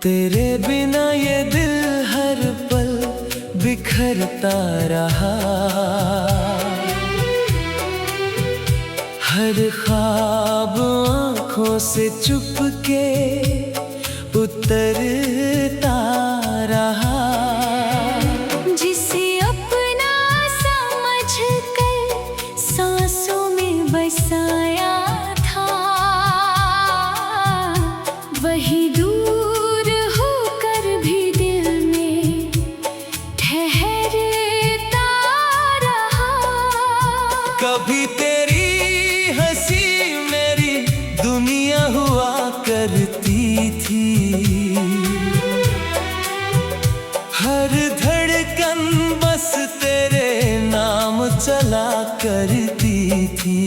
तेरे बिना ये दिल हर पल बिखरता रहा। हर ख्वाब आँखों से चुपके उतरता रहा। जिसे अपना समझ कर सांसों में बसाया था, वही दूर होकर भी दिल में ठहरता रहा। कभी तेरी हंसी मेरी दुनिया हुआ करती थी। हर धड़कन बस तेरे नाम चला करती थी।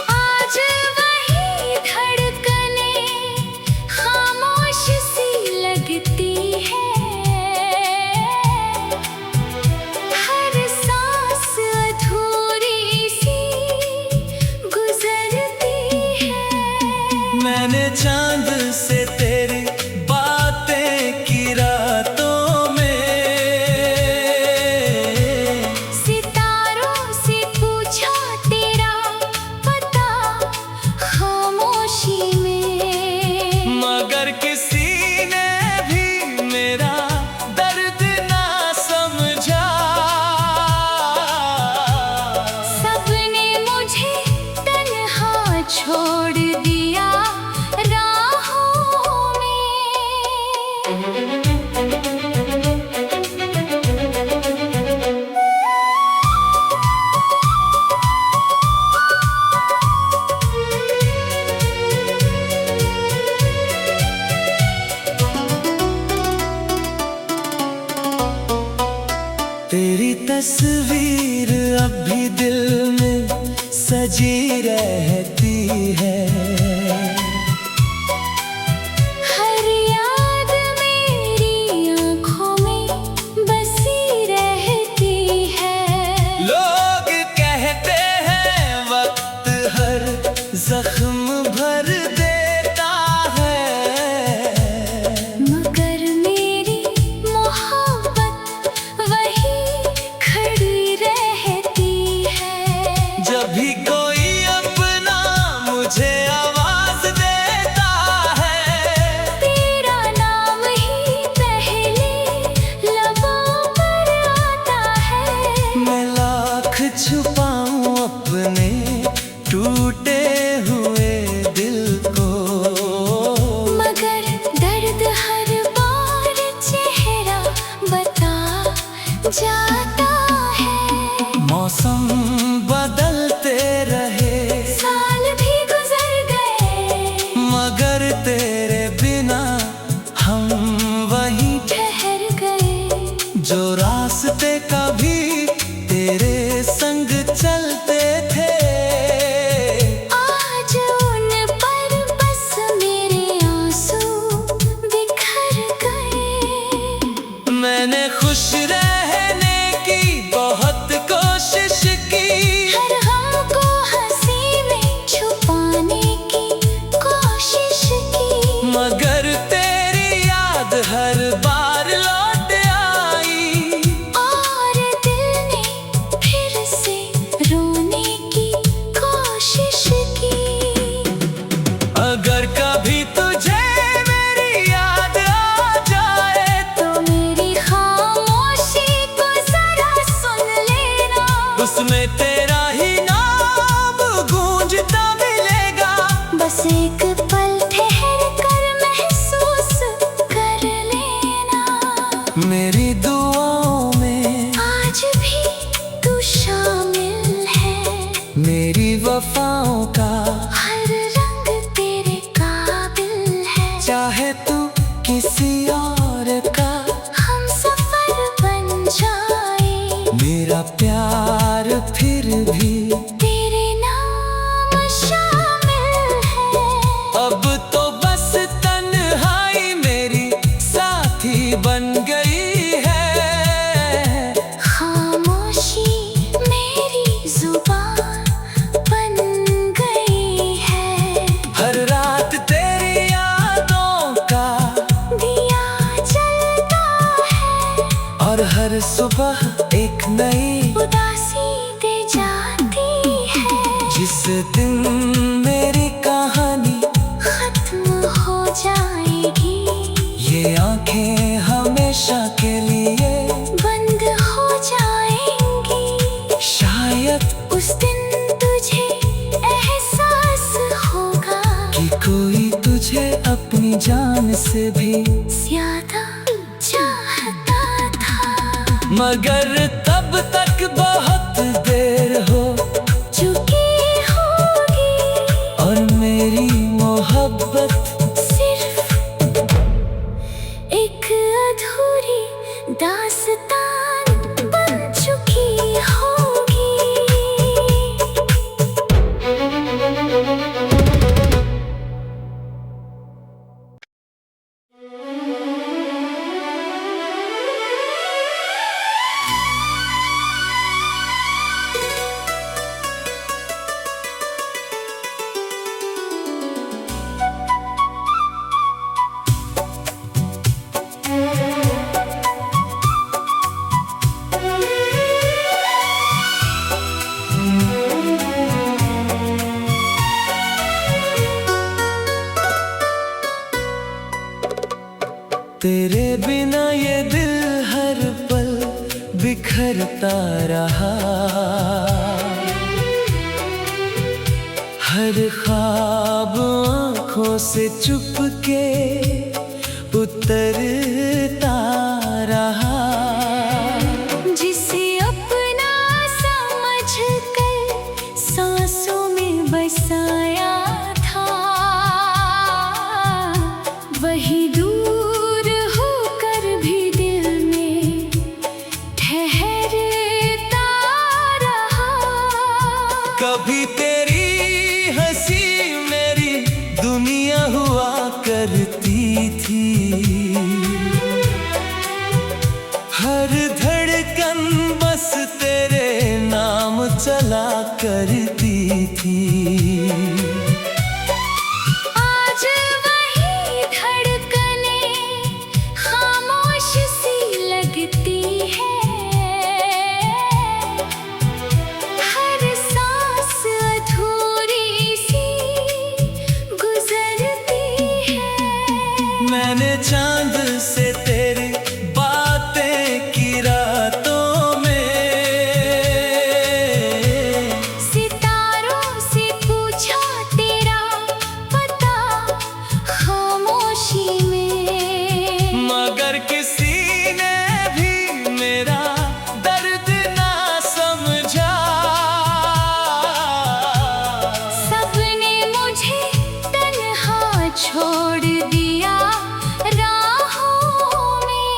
आज वही धड़कने खामोश सी लगती है। हर सांस अधूरी सी गुजरती है। मैंने चांद से तेरी बातें की रातों में, सितारों से पूछा तेरा पता खामोशी में। मगर किसी ने भी मेरा दर्द ना समझा। सबने मुझे तन्हा छोड़ दिया राहों में। तेरी तस्वीर अब भी दिल में सजी रहती है। हर याद मेरी आँखों में बसी रहती है। लोग कहते हैं वक्त हर जख्म भर देता है, मगर मेरी मोहब्बत वही खड़ी रहती है। जब भी कोई अपना मुझे आवाज देता है, तेरा नाम ही पहले लबों पर आता है। मैं लाख छुपाऊं अपने टूटे हुए दिल को, मगर दर्द हर बार चेहरा बता जाता है। मौसम बदलते रहे, साल भी गुजर गए, मगर तेरे बिना हम वहीं ठहर गए। जो रास्ते कभी तेरे संग चलते थे, आज उन पर बस मेरे आंसू बिखर गए। मैंने खुश रहने की बहुत कोशिश की। हर हमको हंसी में छुपाने की कोशिश की, मगर तेरी याद हर बार लौट आई। और दिल ने फिर से रोने की कोशिश की। अगर कभी तुझे मेरी याद आ जाए, तो मेरी खामोशी को जरा सुन लेना। उसमें तेरा ही नाम गूंजता मिलेगा। बस एक पल ठहर कर महसूस कर लेना। मेरी दुआओं में आज भी तू शामिल है। मेरी वफाओं का हर रंग तेरे काबिल है। चाहे तू किसी और का हम सफर बन जाए, मेरा प्यार फिर भी तेरे नाम शामिल है। सुबह एक नई उदासी दे जाती है। जिस दिन मेरी कहानी खत्म हो जाएगी, ये आंखें हमेशा के लिए बंद हो जाएंगी। शायद उस दिन तुझे एहसास होगा कि कोई तुझे अपनी जान से भी ज्यादा चाहता था। मगर तब तक बहुत देर हो चुकी होगी और मेरी मोहब्बत सिर्फ एक अधूरी दास्तान बन चुकी होगी। तेरे बिना ये दिल हर पल बिखरता रहा। हर ख्वाब आँखों से चुपके उतरता रहा। जिसे अपना समझ कर सांसों में बसाया था, वही दूर होकर भी दिल में ठहरता रहा। कभी तेरी हंसी मेरी दुनिया हुआ करती थी। हर धड़कन बस तेरे नाम चला करती थी। आज वही धड़कनें खामोश सी लगती है। हर सांस अधूरी सी गुजरती है। मैंने चांद से तेरी बातें की रातों में, सितारों से पूछा तेरा पता खामोशी में। मगर किसी ने भी मेरा दर्द ना समझा। सबने मुझे तन्हा छोड़ दिया राहों में।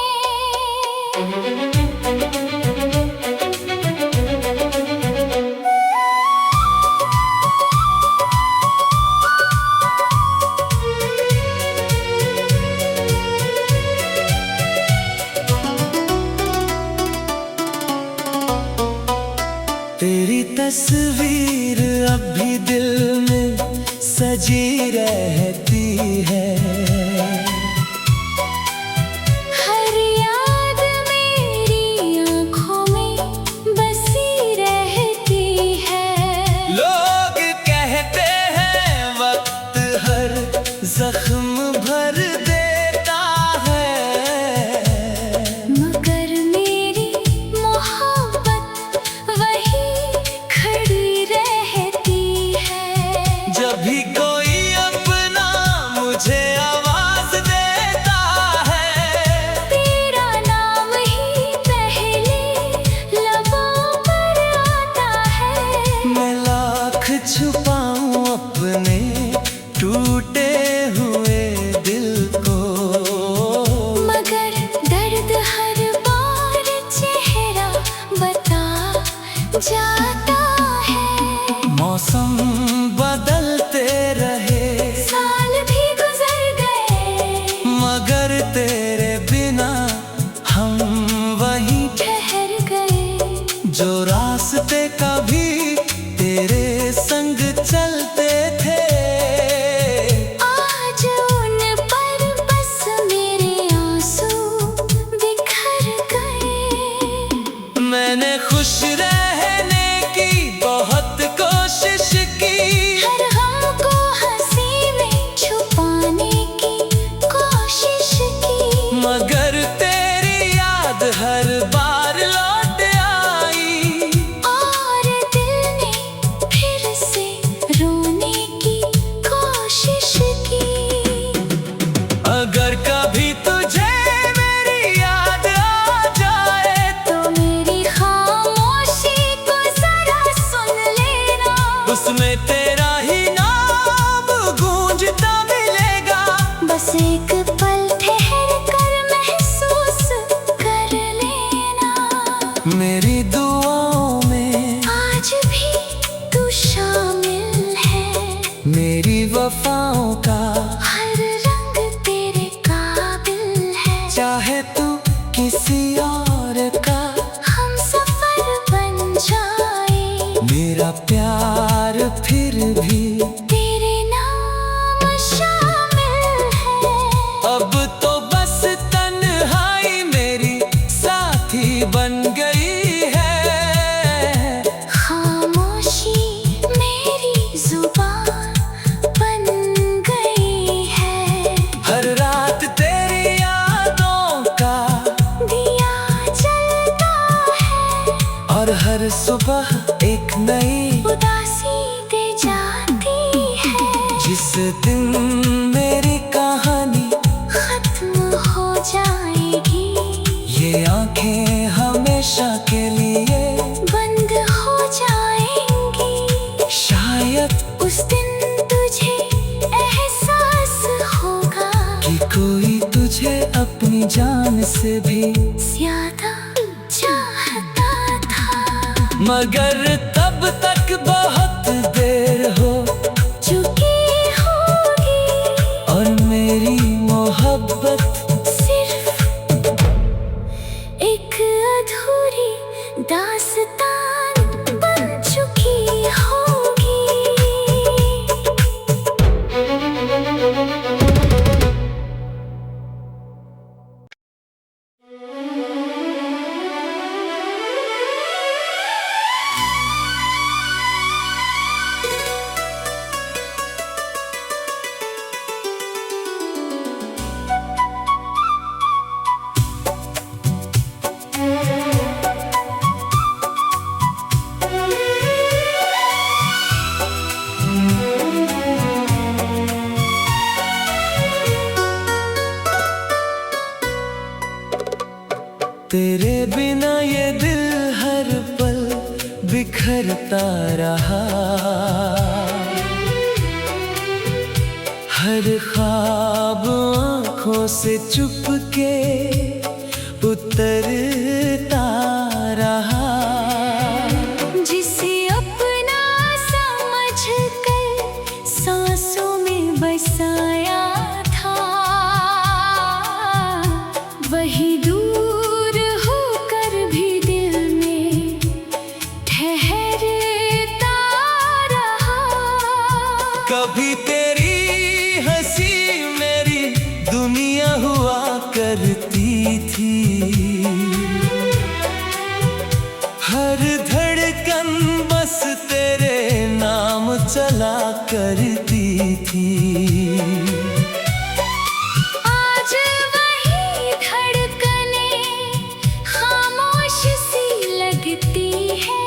तेरी तस्वीर अब भी दिल में सजी रहती है। हर याद मेरी आँखों में बसी रहती है। लोग कहते हैं वक्त हर जख्म भर देता है। मगर मेरी मोहब्बत वही खड़ी रहती है। जब भी कोई अपना मुझे आवाज देता है, तेरा नाम ही पहले लबों पर आता है। मैं लाख छुपाऊं अपने टूटे हुए दिन मेरी कहानी खत्म हो जाएगी। ये आंखें हमेशा के लिए बंद हो जाएंगी। शायद उस दिन तुझे एहसास होगा कि कोई तुझे अपनी जान से भी ज्यादा चाहता था। मगर तब तक बहुत देर हो चुकी होगी और मेरी मोहब्बत सिर्फ एक अधूरी दास्तान बन चुकी होगी। तेरे बिना ये दिल हर पल बिखरता रहा। हर ख्वाब आँखों से चुपके उतरता रहा। जिसे अपना समझ कर सांसों में बसाया था, वही दूर होकर भी दिल में ठहरता रहा। कभी तेरी हंसी मेरी दुनिया हुआ करती थी। हर धड़कन बस तेरे नाम चला करती थी। आज वही धड़कने खामोश सी लगती है।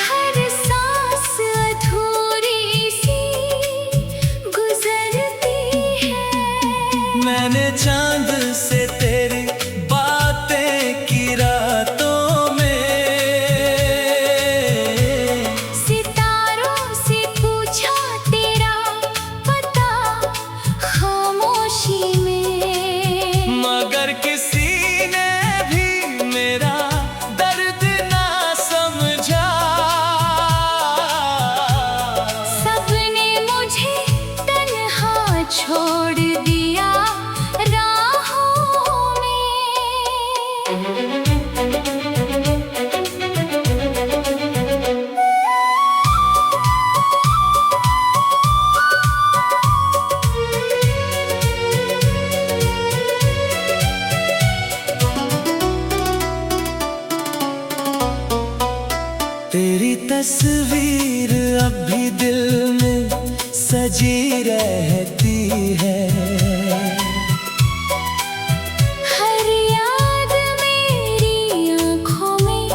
हर सांस अधूरी सी गुजरती है। मैंने चांद से तेरी बातें की रातों में, सितारों से पूछा तेरा पता खामोशी में। मगर किसी ने भी मेरा दर्द ना समझा। सबने मुझे तन्हा छोड़ दिया राहों में। तेरी तस्वीर अब भी दिल में सजी रहती है। हर याद मेरी आँखों में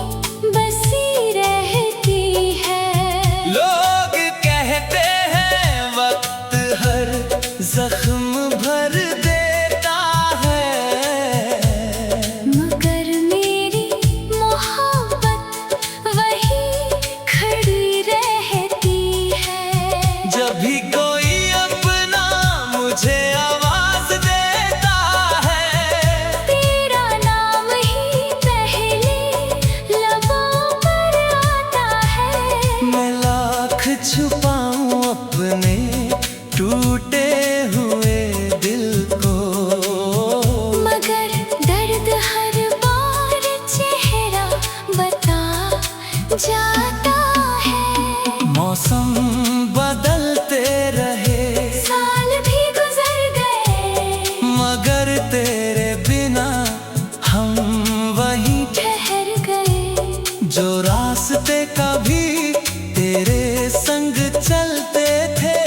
बसी रहती है। लोग कहते हैं वक्त हर जख्म भर देता है। मगर मेरी मोहब्बत वही खड़ी रहती है। जब भी कोई अपना मुझे आवाज देता है, तेरा नाम ही पहले लबों पर आता है। मैं लाख छुपाऊं अपने टूटे हुए दिल को। मगर दर्द हर बार चेहरा बता जाता है। मौसम बदलते रहे, साल भी गुजर गए, मगर तेरे बिना हम वहीं ठहर गए। जो रास्ते कभी तेरे संग चलते थे,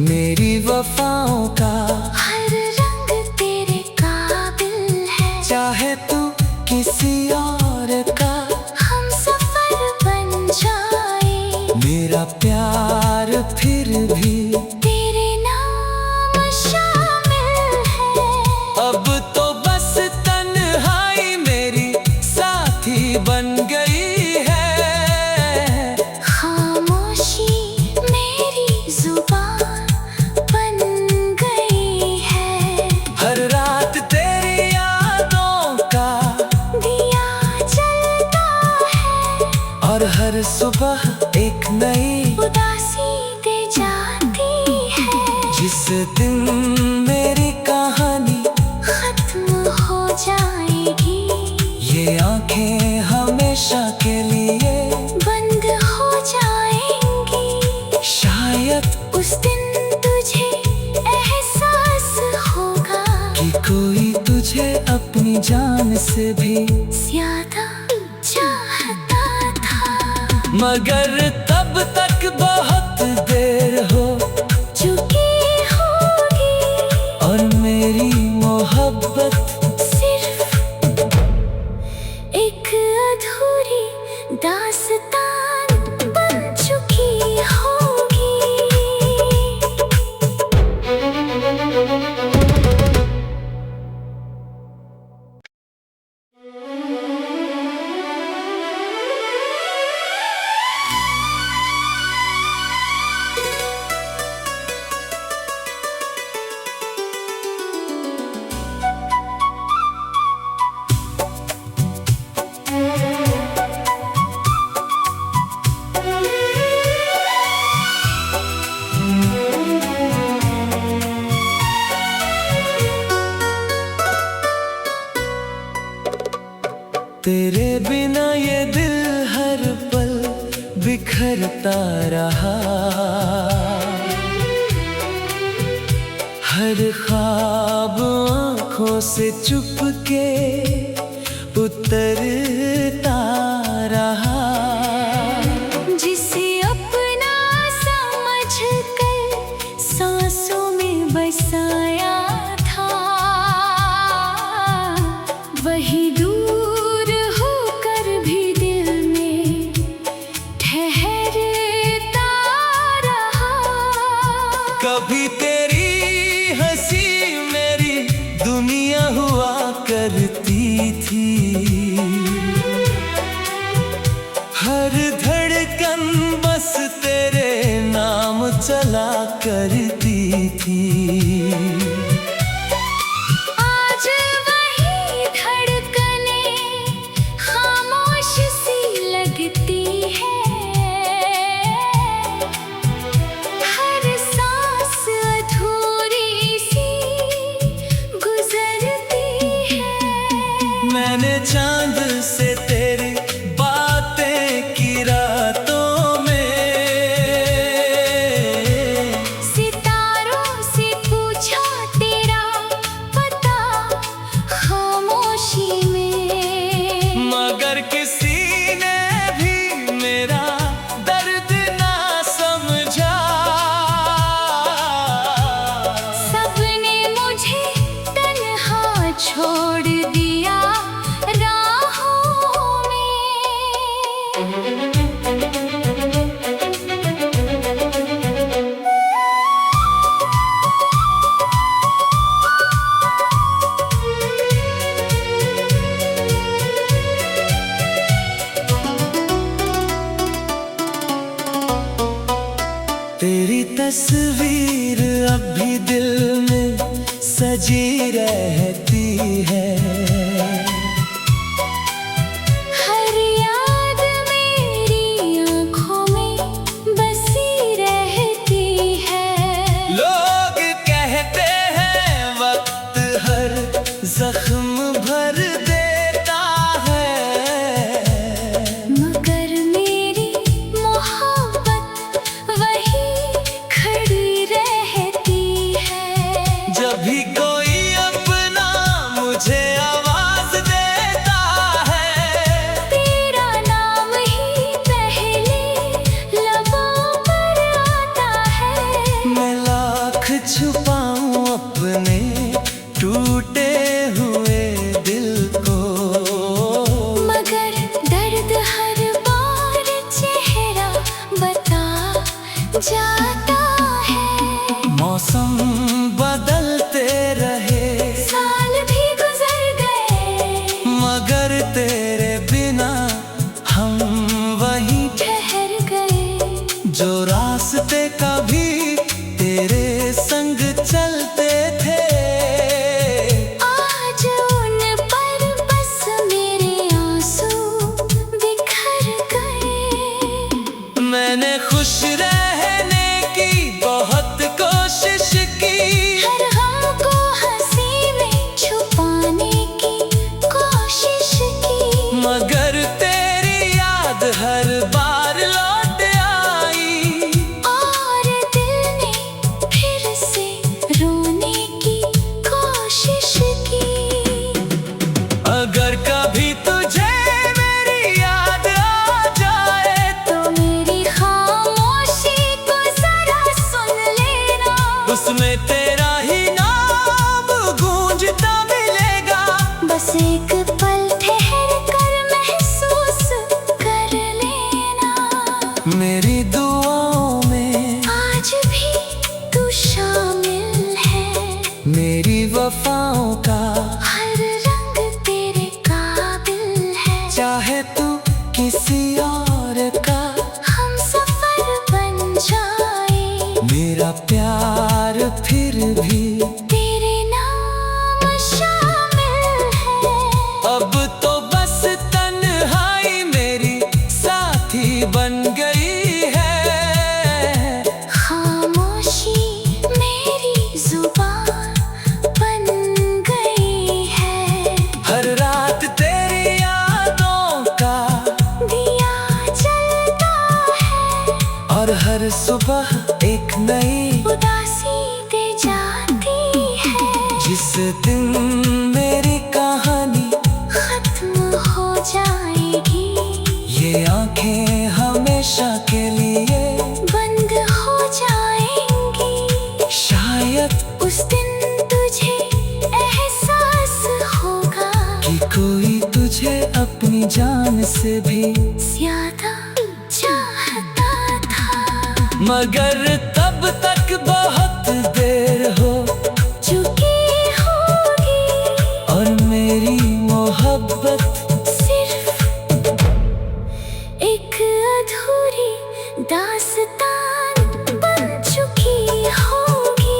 मेरी वफाओं का हर रंग तेरे काबिल है। चाहे तू किसी और का हम सफर बन जाए, मेरा प्यार फिर भी तेरे नाम शामिल है। अब तो बस तन्हाई मेरी साथी बन गई है। खामोशी मेरी जुबान बन गई है। हर रात तेरी यादों का दिया जलता है, और हर सुबह एक नई उदासी दे जाती है। जिस दिन मेरी कहानी खत्म हो जाएगी, ये आंखें हमेशा के लिए बंद हो जाएंगी। शायद उस दिन तुझे एहसास होगा कि कोई तुझे अपनी जान से भी ज्यादा चाहता था। मगर तब तक बहुत देर हो चुकी होगी, और मेरी मोहब्बत सिर्फ एक अधूरी दास्तान बन चुकी होगी। तेरे बिना ये दिल हर पल बिखरता रहा। हर ख्वाब आँखों से चुपके उतरता रहा। जिसे अपना समझ कर सांसों में बसाया था, वही दूर होकर भी दिल में ठहरता रहा। कभी तेरी हंसी मेरी दुनिया हुआ करती थी। हर धड़कन बस तेरे नाम चला करती थी। आज वही धड़कने खामोश सी लगती है। हर सांस अधूरी सी गुजरती है। मैंने चांद से तेरी बातें की रातों में, सितारों से पूछा तेरा पता खामोशी में। मगर किसी ने भी मेरा दर्द ना समझा। सबने मुझे तन्हा छोड़ दिया राहों में। तेरी तस्वीर अब भी दिल में सजी रहती है। हर याद मेरी आँखों में बसी रहती है। लोग कहते हैं वक्त हर जख्म भर देता है। मगर मेरी मोहब्बत वही खड़ी रहती है। जब भी कोई अपना मुझे छुपाऊं अपने टूटे हुए दिल को, मगर दर्द हर बार चेहरा बता जाता है। मौसम बदलते रहे, साल भी गुजर गए, मगर तेरे बिना हम वहीं ठहर गए। जो रास्ते कभी तेरे संग चलते थे, आज उन पर बस मेरे आंसू बिखर गए। मैंने खुश रहने की बहुत कोशिश की, हर गम को हंसी में छुपाने की कोशिश की, मगर तेरी याद हर बार लौट आई, और दिल ने फिर से रोने की कोशिश की। अगर कभी तुझे मेरी याद आ जाए, तो मेरी खामोशी को जरा सुन लेना, उसमें तेरा ही नाम गूंजता मिलेगा। बस एक पल ठहर कर महसूस कर लेना। मेरी दुआओं में आज भी तू शामिल है, मेरी वफाओं का हर रंग तेरे काबिल है। चाहे तू किसी और का हम सफर बन जाए, मेरा प्यार फिर भी तेरे नाम शामिल है। अब तो बस तन्हाई मेरी साथी बन गई है, खामोशी मेरी जुबान बन गई है। हर रात तेरी यादों का दिया जलता है, और हर सुबह एक नई उदासी दे जाती है। जिस दिन मेरी कहानी खत्म हो जाएगी, ये आंखें हमेशा के लिए बंद हो जाएंगी। शायद उस दिन तुझे एहसास होगा कि कोई तुझे अपनी जान से भी ज्यादा चाहता था, मगर तब तक बहुत देर हो चुकी होगी। और मेरी मोहब्बत सिर्फ एक अधूरी दास्तान बन चुकी होगी।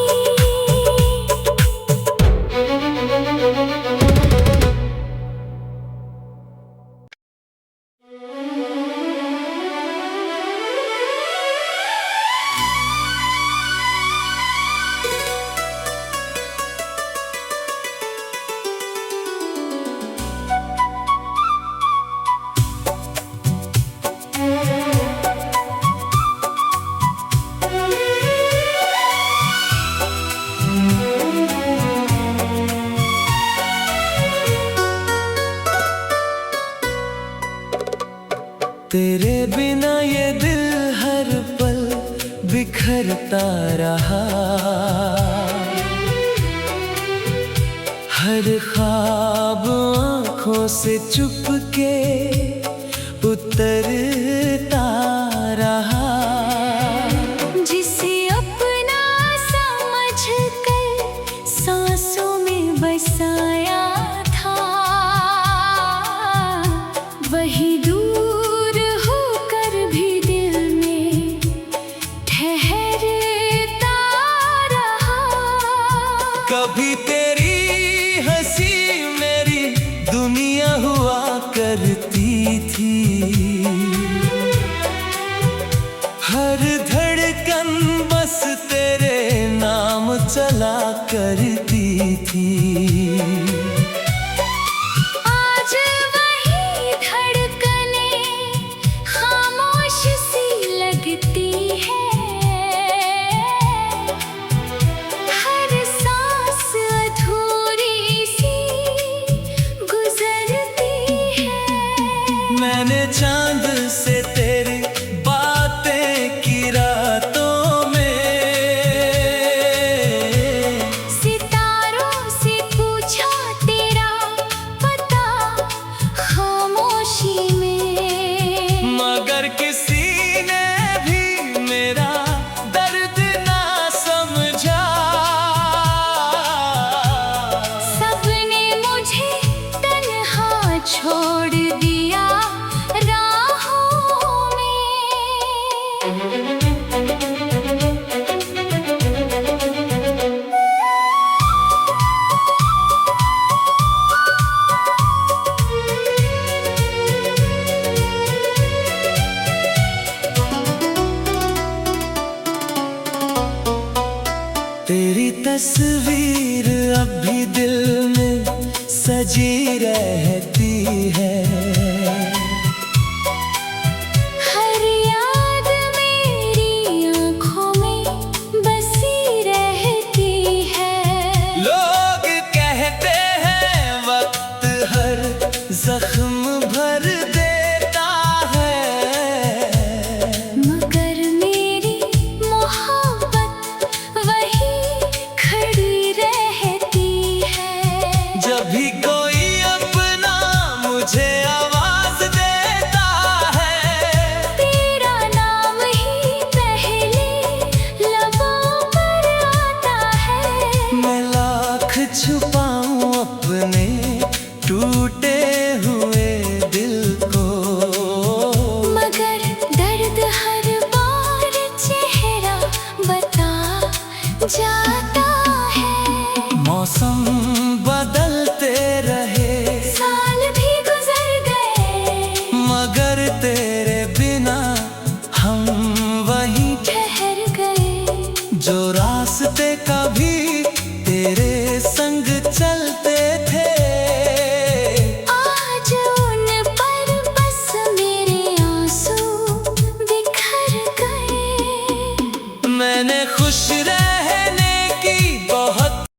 तेरे बिना ये दिल हर पल बिखरता रहा, हर ख्वाब आँखों से चुपके उतरता रहा। जिसे अपना समझ कर सांसों में बसाया था, वही दूर होकर भी दिल में ठहरता रहा। कभी तेरी हंसी मेरी दुनिया हुआ करती थी, हर धड़कन बस तेरे नाम चला करती थी। आज वही धड़कने खामोश सी लगती है, हर सांस अधूरी सी गुजरती है। मैंने चांद से तेरी बातें की रातों में तेरी तस्वीर अब भी दिल में सजी रहती है। हर याद मेरी आँखों में बसी रहती है। लोग कहते हैं वक्त हर जख्म भर देता है, मगर मेरी मोहब्बत वही खड़ी रहती है। जब भी कोई अपना मुझे आवाज देता है, तेरा नाम ही पहले लबों पर आता है। मैं लाख छुपाऊं अपने टूटे हुए दिल को, मगर दर्द हर बार चेहरा बता जाता है। मौसम बदलते रहे, साल भी गुजर गए, मगर तेरे बिना हम वहीं ठहर गए। जो रास्ते कभी तेरे संग चलते थे, आज उन पर बस मेरे आंसू बिखर गए। मैंने खुश